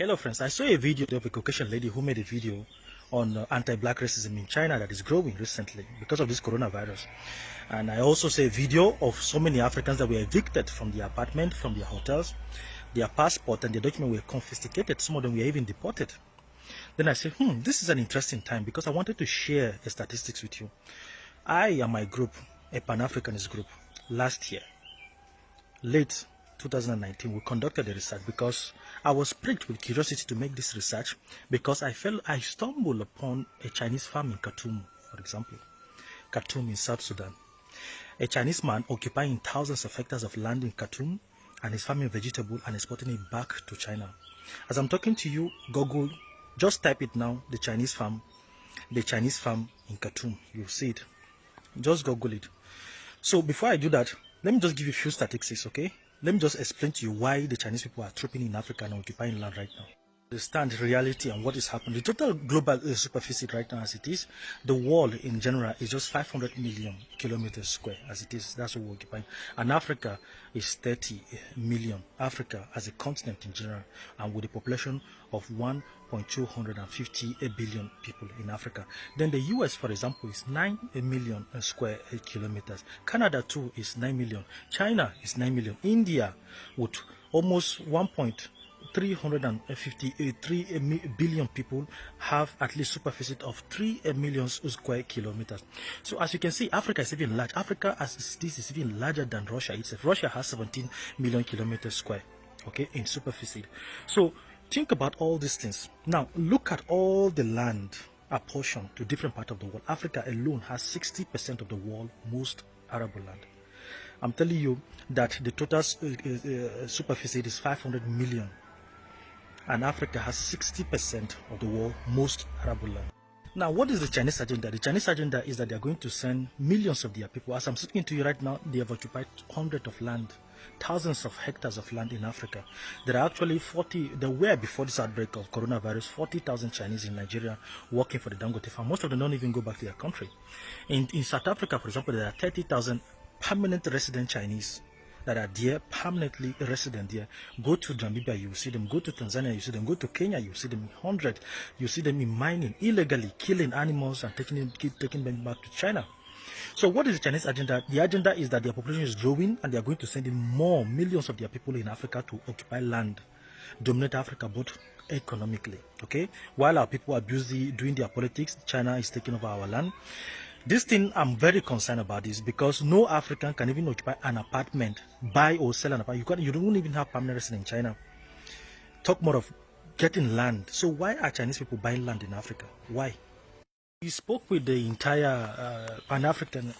Hello friends, I saw a video of a Caucasian lady who made a video on anti-black racism in China that is growing recently because of this coronavirus. And I also saw a video of so many Africans that were evicted from their apartment, from their hotels. Their passport and their document were confiscated. Some of them were even deported. Then I said, this is an interesting time because I wanted to share the statistics with you. I and my group, a Pan-Africanist group, last year, late 2019, we conducted a research because I was pricked with curiosity to make this research because I stumbled upon a Chinese farm in Khartoum, for example, Khartoum in South Sudan. A Chinese man occupying thousands of hectares of land in Khartoum and is farming vegetable and exporting it back to China. As I'm talking to you, Google, just type it now, the Chinese farm in Khartoum. You'll see it. Just Google it. So before I do that, let me just give you a few statistics, okay? Let me just explain to you why the Chinese people are trooping in Africa and occupying land right now. Understand reality and what is happening. The total global superficie right now as it is, the world in general is just 500 million kilometers square as it is. That's what we're occupying. And Africa is 30 million. Africa as a continent in general, and with a population of 1.250 billion people in Africa. Then the US, for example, is 9 million square kilometers. Canada too is 9 million. China is 9 million. India with almost 353 billion people have at least superficie of 3 million square kilometers. So as you can see, Africa is even large. Africa as this is even larger than Russia itself. Russia has 17 million kilometers square, okay, in superficie. So think about all these things. Now look at all the land apportioned to different parts of the world. Africa alone has 60% of the world's most arable land. I'm telling you that the total superficie is 500 million. And Africa has 60% of the world's most arable land. Now, what is the Chinese agenda? The Chinese agenda is that they are going to send millions of their people. As I'm speaking to you right now, they have occupied hundreds of land, thousands of hectares of land in Africa. There are actually there were before this outbreak of coronavirus, 40,000 Chinese in Nigeria working for the Dangote farm. Most of them don't even go back to their country. In South Africa, for example, there are 30,000 permanent resident Chinese that are there, permanently resident there. Go to Namibia, you see them. Go to Tanzania, you see them. Go to Kenya, you see them in hundreds. You see them in mining, illegally killing animals and taking them back to China. So what is the Chinese agenda? The agenda is that their population is growing and they are going to send in more millions of their people in Africa to occupy land, dominate Africa both economically, okay? While our people are busy doing their politics, China is taking over our land. This thing, I'm very concerned about this because no African can even occupy an apartment, buy or sell an apartment. You don't even have permanent residence in China. Talk more of getting land. So why are Chinese people buying land in Africa? Why? We spoke with the entire Pan-African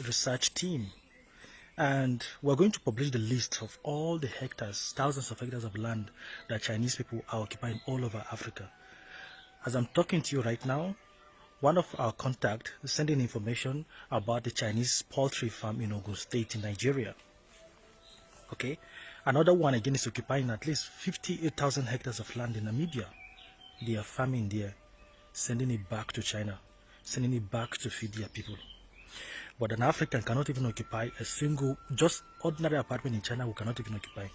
research team, and we're going to publish the list of all the hectares, thousands of hectares of land that Chinese people are occupying all over Africa. As I'm talking to you right now, one of our contacts is sending information about the Chinese poultry farm in Ogun State in Nigeria. Okay, another one again is occupying at least 58,000 hectares of land in Namibia. They are farming there, sending it back to China, sending it back to feed their people. But an African cannot even occupy a single, just ordinary apartment in China. We cannot even occupy.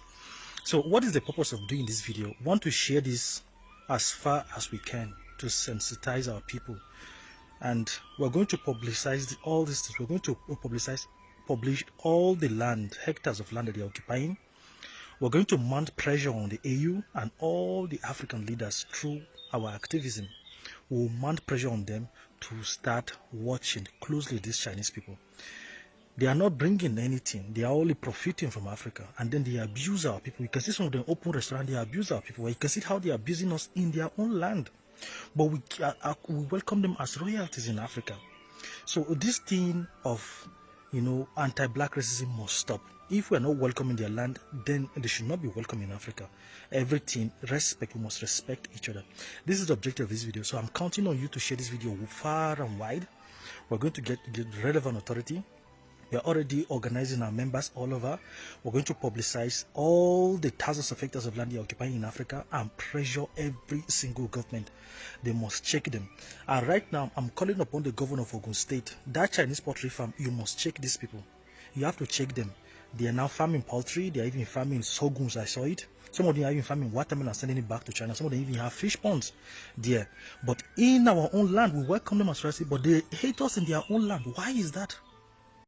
So what is the purpose of doing this video? We want to share this as far as we can to sensitize our people. And we're going to publicize all these things. We're going to publish all the land, hectares of land that they're occupying. We're going to mount pressure on the AU and all the African leaders through our activism. We'll mount pressure on them to start watching closely these Chinese people. They are not bringing anything. They are only profiting from Africa. And then they abuse our people. You can see some of them open restaurants, they abuse our people. You can see how they are abusing us in their own land. But we welcome them as royalties in Africa. So this thing of, anti-black racism must stop. If we are not welcoming their land, then they should not be welcome in Africa. Everything, respect, we must respect each other. This is the objective of this video. So I'm counting on you to share this video far and wide. We're going to get relevant authority. We are already organizing our members all over. We're going to publicize all the thousands of hectares of land they are occupying in Africa and pressure every single government. They must check them. And right now, I'm calling upon the governor of Ogun State. That Chinese poultry farm, you must check these people. You have to check them. They are now farming poultry. They are even farming sorghums. I saw it. Some of them are even farming watermelon and sending it back to China. Some of them even have fish ponds there. But in our own land, we welcome them as residents, but they hate us in their own land. Why is that?